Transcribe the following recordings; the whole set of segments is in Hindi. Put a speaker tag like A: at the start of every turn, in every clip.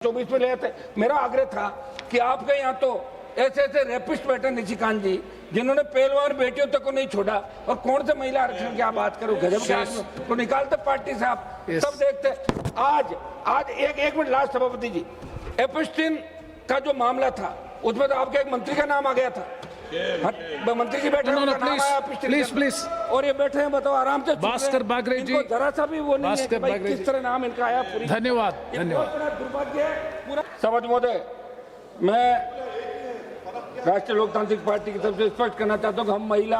A: 24 में ले थे। मेरा आग्रह था कि आपके यहाँ तो ऐसे ऐसे रेपिस्ट बैठे निशिकांत जी जिन्होंने पहलवान बेटियों तक को नहीं छोड़ा, और कौन से महिला आरक्षण की आप बात करो, गजब के आदमी को निकालते पार्टी से आप सब देखते। आज एक मिनट लास्ट सभापति जी, एपिस्टीन का जो मामला था उसमें तो आपके एक मंत्री का नाम आ गया था। मंत्री जी बैठे
B: प्लीज
A: और ये बैठे हैं, बताओ आराम से।
B: भास्कर बागरे जी,
A: जरा सा भी वो नहीं है कि भाई किस तरह नाम इनका आया।
B: धन्यवाद।
A: दुर्भाग्य है पूरा। समझ महोदय, मैं राष्ट्रीय लोकतांत्रिक पार्टी की तरफ से स्पष्ट करना चाहता हूँ कि हम महिला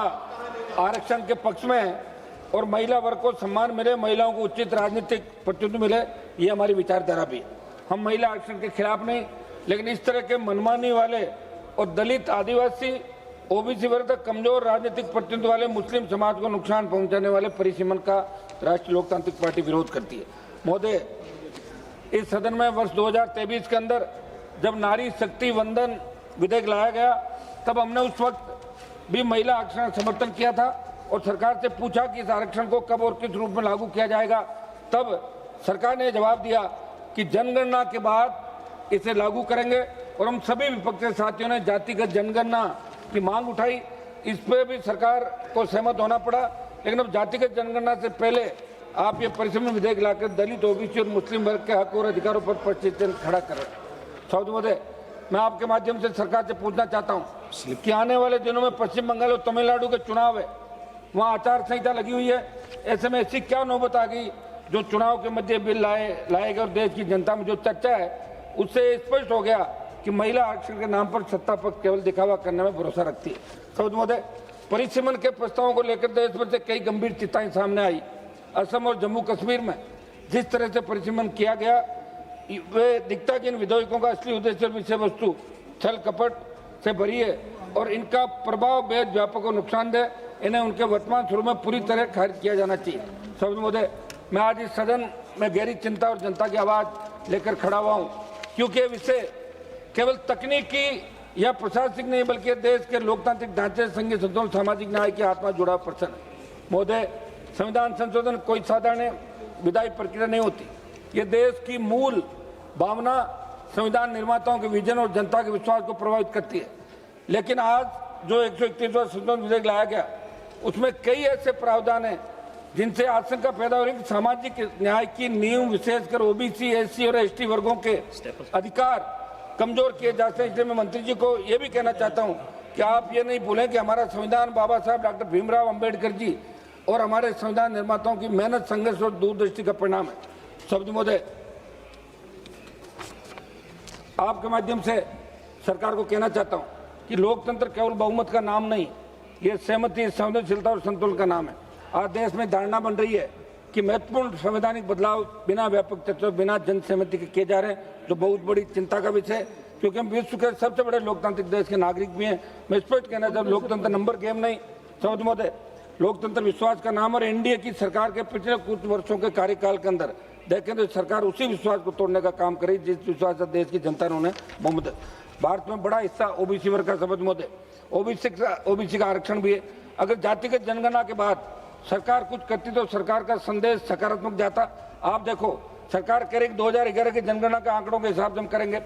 A: आरक्षण के पक्ष में हैं और महिला वर्ग को सम्मान मिले, महिलाओं को उचित राजनीतिक प्रतिनिधित्व मिले, ये हमारी विचारधारा भी है। हम महिला आरक्षण के खिलाफ नहीं, लेकिन इस तरह के मनमानी वाले और दलित, आदिवासी, ओबीसी वर्ग तक कमजोर राजनीतिक प्रतिनिधित्व वाले मुस्लिम समाज को नुकसान पहुंचाने वाले परिसीमन का राष्ट्रीय लोकतांत्रिक पार्टी विरोध करती है। महोदय, इस सदन में वर्ष 2023 के अंदर जब नारी शक्ति वंदन विधेयक लाया गया, तब हमने उस वक्त भी महिला आरक्षण समर्थन किया था और सरकार से पूछा कि इस आरक्षण को कब और किस रूप में लागू किया जाएगा। तब सरकार ने जवाब दिया कि जनगणना के बाद इसे लागू करेंगे, और हम सभी विपक्षी साथियों ने जातिगत जनगणना की मांग उठाई। इस पर भी सरकार को सहमत होना पड़ा, लेकिन अब जातिगत जनगणना से पहले आप ये परिसीमन विधेयक लाकर दलित, ओबीसी और मुस्लिम वर्ग के हक और अधिकारों पर प्रश्न खड़ा कर रहे हैं। सौद महोदय, मैं आपके माध्यम से सरकार से पूछना चाहता हूं कि आने वाले दिनों में पश्चिम बंगाल और तमिलनाडु के चुनाव है, वहां आचार संहिता लगी हुई है। ऐसे में ऐसी क्या नौबत आ गई जो चुनाव के मध्य बिल लाए गए और देश की जनता में जो चर्चा है उससे स्पष्ट हो गया कि महिला आरक्षण के नाम पर सत्ता पक्ष केवल दिखावा करने में भरोसा रखती है। सौद महोदय, परिसीमन के प्रस्तावों को लेकर देश भर से कई गंभीर चिंताएं सामने आई। असम और जम्मू कश्मीर में जिस तरह से परिसीमन किया गया, वे दिखता कि इन विधेयकों का असली उद्देश्य और विषय वस्तु छल कपट से भरी है और इनका प्रभाव बेहद व्यापक और नुकसानदेह। इन्हें उनके वर्तमान स्वरूप में पूरी तरह खारिज किया जाना चाहिए। सौद महोदय, मैं आज इस सदन में गहरी चिंता और जनता की आवाज लेकर खड़ा हुआ हूँ, क्योंकि विषय केवल तकनीकी या प्रशासनिक नहीं बल्कि देश के लोकतांत्रिक ढांचे, संघीय संतुलन, सामाजिक न्याय के आत्मा जुड़ा प्रश्न है। महोदय, संविधान संशोधन कोई साधारण विधायी प्रक्रिया नहीं होती। ये देश की मूल भावना, संविधान निर्माताओं के विजन और जनता के विश्वास को प्रभावित करती है। लेकिन आज जो 131वां संशोधन विधेयक लाया गया, उसमें कई ऐसे प्रावधान हैं जिनसे आशंका पैदा हो रही है कि सामाजिक न्याय की नींव, विशेषकर ओबीसी, एससी और एसटी वर्गों के अधिकार कमजोर किए जाते हैं। इसलिए मैं मंत्री जी को ये भी कहना चाहता हूं कि आप ये नहीं भूलें कि हमारा संविधान बाबा साहब डॉक्टर भीमराव अंबेडकर जी और हमारे संविधान निर्माताओं की मेहनत, संघर्ष और दूरदृष्टि का परिणाम है। शब्द महोदय, आपके माध्यम से सरकार को कहना चाहता हूं कि लोकतंत्र केवल बहुमत का नाम नहीं, ये सहमति, संवेदनशीलता और संतुलन का नाम है। आज देश में धारणा बन रही है कि महत्वपूर्ण संवैधानिक बदलाव बिना व्यापक चर्चा, बिना जन सहमति के किए जा रहे हैं, जो बहुत बड़ी चिंता का विषय है, क्योंकि हम विश्व के सबसे बड़े लोकतांत्रिक देश के नागरिक भी हैं। मैं स्पष्ट कहना चाहता हूं, लोकतंत्र नंबर गेम नहीं। समझ महोदय, लोकतंत्र विश्वास का नाम, और एनडीए की सरकार के पिछले कुछ वर्षों के कार्यकाल के अंदर देखें तो सरकार उसी विश्वास को तोड़ने का काम करी जिस विश्वास से देश की जनता ने उन्हें बहुमत। भारत में बड़ा हिस्सा ओबीसी वर्ग का। समझ महोदय, ओबीसी का आरक्षण भी है। अगर जातिगत जनगणना के बाद सरकार कुछ करती तो सरकार का संदेश सकारात्मक जाता। आप देखो, सरकार कह रही 2011 की जनगणना के आंकड़ों के हिसाब से हम करेंगे।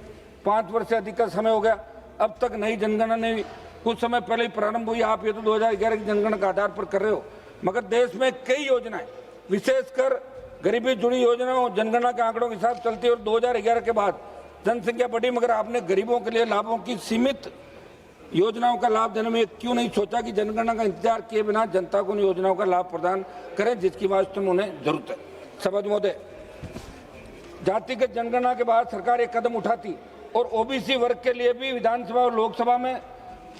A: 5 वर्ष से अधिक का समय हो गया, अब तक नई जनगणना नहीं हुई। कुछ समय पहले ही प्रारंभ हुई। आप ये तो 2011 की जनगणना के आधार पर कर रहे हो, मगर देश में कई योजनाएं, विशेषकर गरीबी जुड़ी योजनाओं जनगणना के आंकड़ों के हिसाब चलती है। और 2011 के बाद जनसंख्या बढ़ी, मगर आपने गरीबों के लिए लाभों की सीमित योजनाओं का लाभ देने में क्यों नहीं सोचा कि जनगणना का इंतजार किए बिना जनता को उन योजनाओं का लाभ प्रदान करें जिसकी वास्तव में उन्हें जरूरत है। सभापति महोदय, जातिगत जनगणना के बाद सरकार एक कदम उठाती और ओबीसी वर्ग के लिए भी विधानसभा और लोकसभा में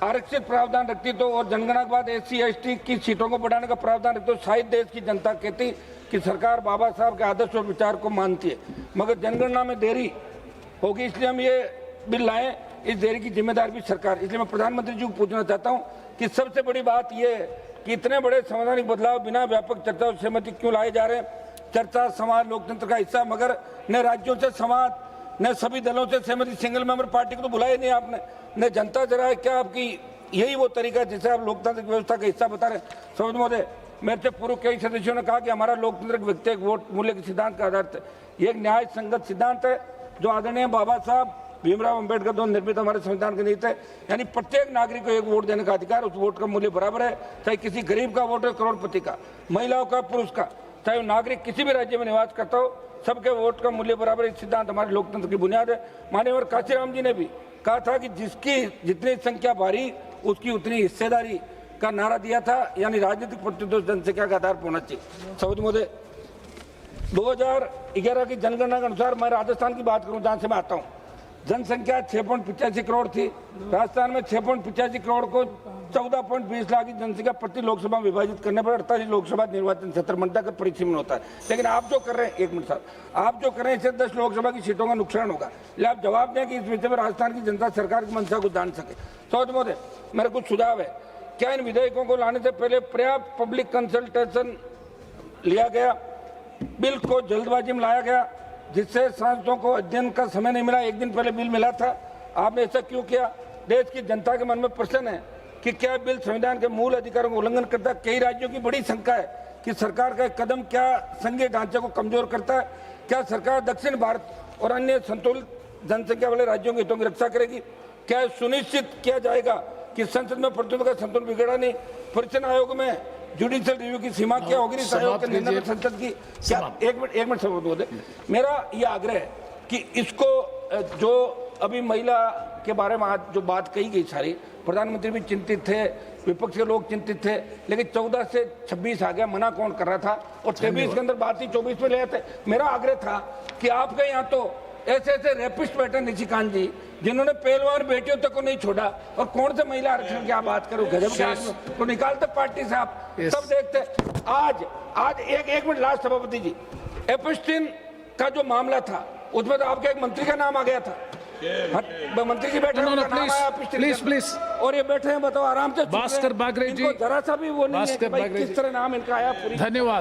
A: आरक्षित प्रावधान रखती तो, और जनगणना के बाद एससी एसटी की सीटों को बढ़ाने का प्रावधान रखती तो शायद देश की जनता कहती कि सरकार बाबा साहब के आदर्श और विचार को मानती है। मगर जनगणना में देरी होगी, इसलिए हम ये बिल लाए। इस देरी की जिम्मेदार भी सरकार। इसलिए मैं प्रधानमंत्री जी को पूछना चाहता हूं कि सबसे बड़ी बात यह है कि इतने बड़े संवैधानिक बदलाव बिना व्यापक चर्चा और सहमति क्यों लाए जा रहे हैं। चर्चा समाज लोकतंत्र का हिस्सा, मगर न राज्यों से समाज, न सभी दलों से सहमति। सिंगल मेंबर पार्टी को तो बुलाया नहीं आपने, न जनता जरा है। क्या आपकी यही वो तरीका जिसे आप लोकतांत्रिक व्यवस्था का हिस्सा बता रहे हैं। समझ महोदय, मेरे से पूर्व कई सदस्यों ने कहा कि हमारा लोकतंत्र व्यक्तिगत वोट मूल्य के सिद्धांत का आधार है। ये एक न्याय संगत सिद्धांत है जो आदरणीय बाबा साहब भीमराव अंबेडकर द्वारा निर्मित हमारे संविधान के नीति है, यानी प्रत्येक नागरिक को एक वोट देने का अधिकार, उस वोट का मूल्य बराबर है, चाहे किसी गरीब का वोट है, करोड़पति का, महिलाओं का, पुरुष का, चाहे वो नागरिक किसी भी राज्य में निवास करता हो, सबके वोट का मूल्य बराबर। इस सिद्धांत हमारे लोकतंत्र की बुनियाद है। माननीय काशीराम जी ने भी कहा था कि जिसकी जितनी संख्या भारी उसकी उतनी हिस्सेदारी का नारा दिया था, यानी राजनीतिक प्रतिनिधित्व जनसंख्या का आधार पर होना चाहिए। सौद महोदय, 2011 की जनगणना के अनुसार, मैं राजस्थान की बात करूं जहां से मैं आता हूं, जनसंख्या 6.85 करोड़ थी। राजस्थान में 6.85 करोड़ को 14.20 लाख की जनसंख्या प्रति लोकसभा विभाजित करने पर 48 लोकसभा निर्वाचन क्षेत्र बनता का परिसीमन होता है। लेकिन आप जो कर रहे हैं, एक मिनट साहब, आप जो कर रहे हैं इससे 10 लोकसभा की सीटों का नुकसान होगा। इसलिए आप जवाब दें कि इस विषय में राजस्थान की जनता सरकार की मंशा को जान सके। सौद महोदय, मेरा कुछ सुझाव है, क्या इन विधेयकों को लाने से पहले पर्याप्त पब्लिक कंसल्टेशन लिया गया, बिल को जल्दबाजी में लाया गया जिससे सांसदों को अध्ययन का समय नहीं मिला? एक दिन पहले बिल मिला था, आपने ऐसा क्यों किया? देश की जनता के मन में प्रश्न है कि क्या बिल संविधान के मूल अधिकारों का उल्लंघन करता है? कई राज्यों की बड़ी शंका है कि सरकार का कदम क्या संघीय ढांचे को कमजोर करता है? क्या सरकार दक्षिण भारत और अन्य संतुलित जनसंख्या वाले राज्यों के हितों की रक्षा करेगी? क्या सुनिश्चित किया जाएगा कि संसद में प्रतिनिधित्व का संतुलन बिगड़ा नहीं? परिचय आयोग में जुडिशियल रिव्यू की सीमा क्या होगी? इस आयोग के निर्णय में संसद की क्या? एक मिनट समाप्त हो दे। मेरा यह आग्रह है कि इसको जो अभी महिला के बारे में आज जो बात कही गई सारी, प्रधानमंत्री भी चिंतित थे, विपक्ष के लोग चिंतित थे, लेकिन 14 से 26 आ गया, मना कौन कर रहा था? और 23 के अंदर बात ही 24 में ले आते। मेरा आग्रह था कि आपके यहाँ तो ऐसे ऐसे रेपिस्ट बैठे निशिकांत जी, जिन्होंने पहलवान बेटियों तक को नहीं छोड़ा, और कौन से महिला आरक्षण की आप बात करो? गजब के आदमी तो निकालते पार्टी से आप सब देखते। आज एक मिनट लास्ट सभापति जी, एपस्टीन का जो मामला था उसमें तो आपके एक मंत्री का नाम आ गया था। मंत्री जी बैठे
B: प्लीज
A: और ये बैठे हैं, बताओ आराम से।
B: भास्कर बागरे जी,
A: जरा सा भी वो नहीं है कि भाई किस तरह नाम इनका आया।
B: धन्यवाद।